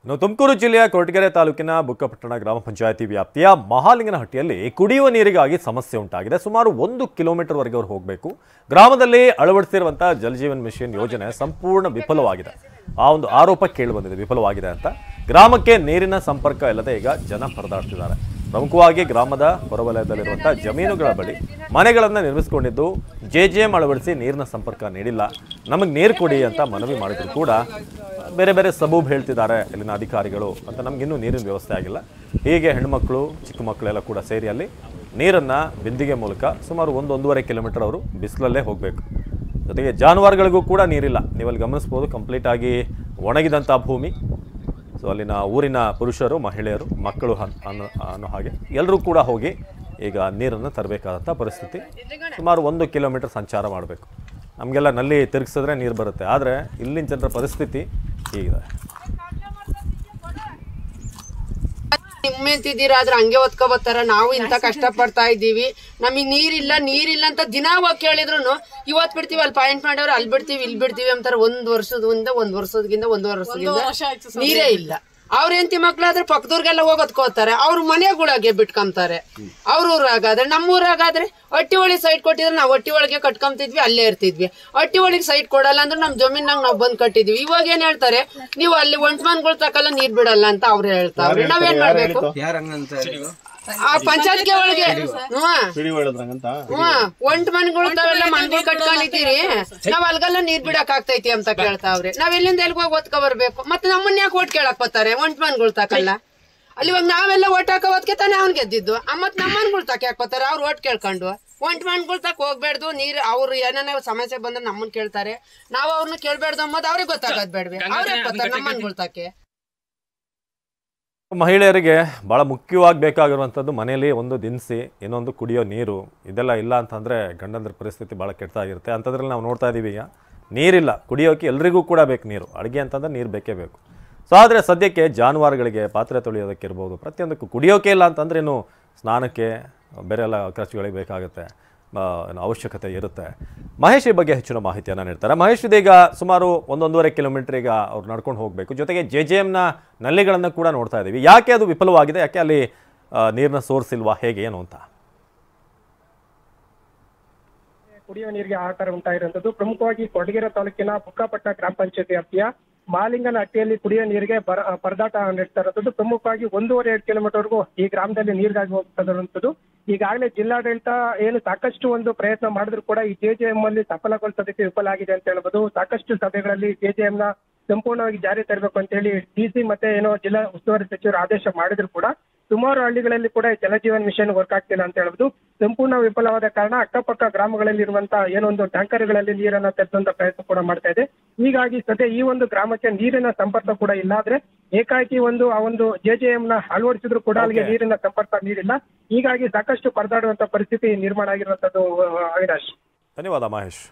ತುಮಕೂರು ಜಿಲ್ಲೆಯ ಕೊರಟಗೆರೆ ತಾಲೂಕಿನ ಬುಕ್ಕಪಟ್ಟಣ ಗ್ರಾಮ ಪಂಚಾಯಿತಿ ವ್ಯಾಪ್ತಿಯ ಮಹಾಲಿಂಗನಹಟ್ಟಿಯಲ್ಲಿ ಕುಡಿಯುವ ನೀರಿಗಾಗಿ ಸಮಸ್ಯೆ ಉಂಟಾಗಿದೆ. ಸುಮಾರು 1 ಕಿಲೋಮೀಟರ್ ವರೆಗೆ ಅವರು ಹೋಗಬೇಕು. ಗ್ರಾಮದಲ್ಲಿ ಅಳವಡಿಸಿರುವಂತಹ ಜಲಜೀವನ್ ಮಿಷನ್ ಯೋಜನೆ ಸಂಪೂರ್ಣ ವಿಫಲವಾಗಿದೆ. ಆ ಒಂದು ಆರೋಪ ಕೇಳಿಬಂದಿದೆ, ವಿಫಲವಾಗಿದೆ ಅಂತ. ಗ್ರಾಮಕ್ಕೆ ನೀರಿನ ಸಂಪರ್ಕ ಇಲ್ಲದೆ ಈಗ ಜನ ಪರದಾಡ್ತಿದ್ದಾರೆ. ಪ್ರಮುಖವಾಗಿ ಗ್ರಾಮದ ಹೊರವಲಯದಲ್ಲಿರುವಂತಹ ಜಮೀನುಗಳ ಬಳಿ ಮನೆಗಳನ್ನು ನಿರ್ಮಿಸಿಕೊಂಡಿದ್ದು ಜೆಜೆಎಂ ಅಳವಡಿಸಿ ನೀರಿನ ಸಂಪರ್ಕ ನೀಡಿಲ್ಲ. ನಮಗೆ ನೀರು ಕೊಡಿ ಅಂತ ಮನವಿ ಮಾಡಿದ್ರು ಕೂಡ ಬೇರೆ ಬೇರೆ ಸಬೂಬ್ ಹೇಳ್ತಿದ್ದಾರೆ ಇಲ್ಲಿನ ಅಧಿಕಾರಿಗಳು ಅಂತ. ನಮಗಿನ್ನೂ ನೀರಿನ ವ್ಯವಸ್ಥೆ ಆಗಿಲ್ಲ. ಹೀಗೆ ಹೆಣ್ಮಕ್ಳು ಚಿಕ್ಕ ಮಕ್ಕಳೆಲ್ಲ ಕೂಡ ಸೇರಿ ಅಲ್ಲಿ ನೀರನ್ನು ಬಿಂದಿಗೆ ಮೂಲಕ ಸುಮಾರು 1-1.5 ಕಿಲೋಮೀಟರ್ ಅವರು ಬಿಸಿಲಲ್ಲೇ ಹೋಗಬೇಕು. ಜೊತೆಗೆ ಜಾನುವಾರುಗಳಿಗೂ ಕೂಡ ನೀರಿಲ್ಲ. ನೀವಲ್ಲಿ ಗಮನಿಸ್ಬೋದು, ಕಂಪ್ಲೀಟ್ ಆಗಿ ಒಣಗಿದಂಥ ಭೂಮಿ. ಸೊ ಅಲ್ಲಿನ ಊರಿನ ಪುರುಷರು, ಮಹಿಳೆಯರು, ಮಕ್ಕಳು ಅನ್ನೋ ಹಾಗೆ ಎಲ್ಲರೂ ಕೂಡ ಹೋಗಿ ಈಗ ನೀರನ್ನು ತರಬೇಕಾದಂಥ ಪರಿಸ್ಥಿತಿ. ಸುಮಾರು 1 ಕಿಲೋಮೀಟರ್ ಸಂಚಾರ ಮಾಡಬೇಕು. ನಮಗೆಲ್ಲ ನಲ್ಲಿ ತಿರುಗಿಸಿದ್ರೆ ನೀರು ಬರುತ್ತೆ, ಆದರೆ ಇಲ್ಲಿನ ಜನರ ಪರಿಸ್ಥಿತಿ ಹೀಗಿದೆ. ನಿಮ್ಮೆಂತಿದ್ದೀರಾ ಆದ್ರೆ ಹಂಗೆ ಒತ್ಕೊ ಬರ್ತಾರ. ನಾವು ಇಂತ ಕಷ್ಟ ಪಡ್ತಾ ಇದ್ದೀವಿ, ನಮಗ್ ನೀರಿಲ್ಲ ಅಂತ ದಿನ ಹೋಗಿ ಕೇಳಿದ್ರು ಇವತ್ ಬಿಡ್ತೀವಿ, ಅಲ್ಲಿ ಪಾಯಿಂಟ್ ಮಾಡೋರು ಅಲ್ಲಿ ಬಿಡ್ತೀವಿ ಇಲ್ಲಿ ಬಿಡ್ತೀವಿ ಅಂತಾರೆ. 1 ವರ್ಷದಿಂದ 1 ವರ್ಷದಿಂದ 1.5 ವರ್ಷದಿಂದ ನೀರೇ ಇಲ್ಲ. ಅವ್ರ ಹೆಂಡತಿ ಮಕ್ಳಾದ್ರೆ ಪಕ್ಕದವ್ರಿಗೆಲ್ಲ ಹೋಗೋದ್ಕೋತಾರೆ, ಅವ್ರ ಮನೆಗಳಿಗೆ ಬಿಟ್ಕೊಂತಾರೆ. ಅವ್ರ ಊರಾಗಾದ್ರೆ, ನಮ್ಮೂರಾಗಾದ್ರೆ ಹಟ್ಟಿ ಒಳಗೆ ಸೈಟ್ ಕೊಟ್ಟಿದ್ರೆ ನಾವು ಹಟ್ಟಿ ಒಳಗೆ ಕಟ್ಕೊಂತಿದ್ವಿ, ಅಲ್ಲೇ ಇರ್ತಿದ್ವಿ. ಹಟ್ಟಿ ಒಳಗೆ ಸೈಟ್ ಕೊಡಲ್ಲ ಅಂದ್ರೆ ನಮ್ ಜಮೀನಾಗ ನಾವ್ ಬಂದ್ ಕಟ್ಟಿದ್ವಿ. ಇವಾಗ ಏನ್ ಹೇಳ್ತಾರೆ, ನೀವು ಅಲ್ಲಿ ಒಂಟ್ಮನ್ಗಳು ತಕಲ್ಲ ನೀರ್ ಬಿಡಲ್ಲ ಅಂತ ಅವ್ರು ಹೇಳ್ತಾವ್ರೆ. ನಾವೇನ್ ಮಾಡ್ಬೇಕು? ಆ ಪಂಚಾಯತ್ಗೆ ಒಳಗೆ ಒಂಟ್ ಮನ್ಗಳು ತಾವೆಲ್ಲ ಮನ್ಗಳು ಕಟ್ಕೊಂಡಿದ್ದೀರಿ, ನಾವ್ ಅಲ್ಗೆಲ್ಲ ನೀರ್ ಬಿಡಕ್ ಆಗ್ತೈತಿ ಅಂತ ಕೇಳ್ತಾವ್ರೆ. ನಾವ್ ಎಲ್ಲಿಂದ ಎಲ್ಗ ಹೋಗಿ ಓದ್ಕೊ ಬರ್ಬೇಕು? ಮತ್ತೆ ನಮ್ಮನ್ನ ಯಾಕೆ ಓಟ್ ಕೇಳಕ್ ಬರ್ತಾರೆ? ಒಂಟ್ ಮನ್ಗಳು ತಕಲ್ಲ. ಅಲ್ಲಿ ಇವಾಗ ನಾವೆಲ್ಲ ಓಟ್ ಹಾಕೋದಕ್ಕೆ ತಾನೇ ಅವ್ನ್ ಗೆದ್ದಿದ್ದು. ಮತ್ ನಮ್ಮ ಮನ್ಗಳು ತಕ ಯಾಕೆ ಬರ್ತಾರೆ? ಅವ್ರು ಓಟ್ ಕೇಳ್ಕೊಂಡು ಒಂಟ್ ಮನ್ಗಳು ತಕ ಹೋಗ್ಬೇಡ್ದು. ನೀರ್ ಅವ್ರು ಏನೇನ ಸಮಸ್ಯೆ ಬಂದ್ರೆ ನಮ್ಮನ್ ಕೇಳ್ತಾರೆ, ನಾವ್ ಅವ್ರನ್ನ ಕೇಳ್ಬೇಡ್ದು ಅಂಬದ್ ಅವ್ರಿಗೆ ಗೊತ್ತಾಗದ್ ಬೇಡ್ವೆ. ಅವ್ರೇ ಬರ್ತಾರೆ ನಮ್ಮ ಮನ್ಗಳು ತಕೆ. ಮಹಿಳೆಯರಿಗೆ ಭಾಳ ಮುಖ್ಯವಾಗಿ ಬೇಕಾಗಿರುವಂಥದ್ದು ಮನೆಯಲ್ಲಿ ಒಂದು ದಿನಸಿ, ಇನ್ನೊಂದು ಕುಡಿಯೋ ನೀರು. ಇದೆಲ್ಲ ಇಲ್ಲ ಅಂತಂದರೆ ಗಂಡಂದ್ರ ಪರಿಸ್ಥಿತಿ ಭಾಳ ಕೆಟ್ಟದಾಗಿರುತ್ತೆ. ಅಂಥದ್ರಲ್ಲಿ ನಾವು ನೋಡ್ತಾ ಇದ್ದೀವಿ, ಈಗ ನೀರಿಲ್ಲ. ಕುಡಿಯೋಕ್ಕೆ ಎಲ್ರಿಗೂ ಕೂಡ ಬೇಕು ನೀರು. ಅಡುಗೆ ಅಂತಂದ್ರೆ ನೀರು ಬೇಕೇ ಬೇಕು. ಸೊ ಆದರೆ ಸದ್ಯಕ್ಕೆ ಜಾನುವಾರುಗಳಿಗೆ ಪಾತ್ರೆ ತೊಳೆಯೋದಕ್ಕೆ ಇರ್ಬೋದು, ಪ್ರತಿಯೊಂದಕ್ಕೂ. ಕುಡಿಯೋಕೆ ಇಲ್ಲ ಅಂತಂದ್ರೆ ಇನ್ನು ಸ್ನಾನಕ್ಕೆ ಬೇರೆ ಎಲ್ಲ ಖರ್ಚುಗಳಿಗೆ ಬೇಕಾಗುತ್ತೆ, ಅವಶ್ಯಕತೆ ಇರುತ್ತೆ. ಮಹೇಶ್ ಈ ಬಗ್ಗೆ ಹೆಚ್ಚಿನ ಮಾಹಿತಿಯನ್ನು ನೀಡ್ತಾರೆ. ಮಹೇಶ್, ಇದೀಗ ಸುಮಾರು 1-1.5 ಕಿಲೋಮೀಟರ್ ಈಗ ಅವ್ರು ನಡ್ಕೊಂಡು ಹೋಗಬೇಕು. ಜೊತೆಗೆ ಜೆಜೆಎಂನ ನಲ್ಲಿಗಳನ್ನು ಕೂಡ ನೋಡ್ತಾ ಇದ್ದೀವಿ. ಯಾಕೆ ಅದು ವಿಫಲವಾಗಿದೆ? ಯಾಕೆ ಅಲ್ಲಿ ನೀರಿನ ಸೋರ್ಸ್ ಇಲ್ವಾ, ಹೇಗೆ ಏನು ಅಂತ? ಕುಡಿಯುವ ನೀರಿಗೆ ಆಹಾರ ಉಂಟಾಗಿರುವಂತದ್ದು ಪ್ರಮುಖವಾಗಿ ಕೊರಟಗೆರೆ ತಾಲೂಕಿನ ಬುಕ್ಕಪಟ್ಟಣ ಗ್ರಾಮ ಪಂಚಾಯತಿ ವ್ಯಾಪ್ತಿಯ ಮಹಾಲಿಂಗನಹಟ್ಟಿಯಲ್ಲಿ ಕುಡಿಯುವ ನೀರಿಗೆ ಪರದಾಟ ನಡೆಸ್ತಾ ಇರುವಂತದ್ದು. ಪ್ರಮುಖವಾಗಿ 1.5 ಕಿಲೋಮೀಟರ್ವರೆಗೂ ಈ ಗ್ರಾಮದಲ್ಲಿ ನೀರಿಗಾಗಿ ಹೋಗ್ತಾ. ಈಗಾಗಲೇ ಜಿಲ್ಲಾಡಳಿತ ಏನು ಸಾಕಷ್ಟು ಒಂದು ಪ್ರಯತ್ನ ಮಾಡಿದ್ರು ಕೂಡ ಈ ಜೆಜೆಎಂ ಅಲ್ಲಿ ಸಫಲಗೊಳಿಸೋದಕ್ಕೆ ವಿಫಲ ಆಗಿದೆ ಅಂತ ಹೇಳ್ಬೋದು. ಸಾಕಷ್ಟು ಸಭೆಗಳಲ್ಲಿ ಜೆಜೆಎಂ ನ ಸಂಪೂರ್ಣವಾಗಿ ಜಾರಿ ತರಬೇಕು ಅಂತ ಹೇಳಿ ಡಿಸಿ ಮತ್ತೆ ಏನೋ ಜಿಲ್ಲಾ ಉಸ್ತುವಾರಿ ಸಚಿವರು ಆದೇಶ ಮಾಡಿದ್ರು ಕೂಡ ಸುಮಾರು ಹಳ್ಳಿಗಳಲ್ಲಿ ಕೂಡ ಜಲಜೀವನ್ ಮಿಷನ್ ವರ್ಕ್ ಆಗ್ತಿಲ್ಲ ಅಂತ ಹೇಳ್ಬೋದು. ಸಂಪೂರ್ಣ ವಿಫಲವಾದ ಕಾರಣ ಅಕ್ಕಪಕ್ಕ ಗ್ರಾಮಗಳಲ್ಲಿ ಇರುವಂತಹ ಏನೊಂದು ಟ್ಯಾಂಕರ್ಗಳಲ್ಲಿ ನೀರನ್ನ ತರುವಂತ ಪ್ರಯತ್ನ ಕೂಡ ಮಾಡ್ತಾ ಇದೆ. ಹೀಗಾಗಿ ಸದ್ಯ ಈ ಒಂದು ಗ್ರಾಮಕ್ಕೆ ನೀರಿನ ಸಂಪರ್ಕ ಕೂಡ ಇಲ್ಲ. ಆದ್ರೆ ಏಕಾಏಕಿ ಆ ಒಂದು ಜೆಜೆಎಂ ನ ಅಳವಡಿಸಿದ್ರು ಕೂಡ ಅಲ್ಲಿಗೆ ನೀರಿನ ಸಂಪರ್ಕ ನೀಡಿಲ್ಲ. ಹೀಗಾಗಿ ಸಾಕಷ್ಟು ಪರದಾಡುವಂತ ಪರಿಸ್ಥಿತಿ ನಿರ್ಮಾಣ ಆಗಿರುವಂತದ್ದು. ಅವಿನಾಶ್, ಧನ್ಯವಾದ ಮಹೇಶ್.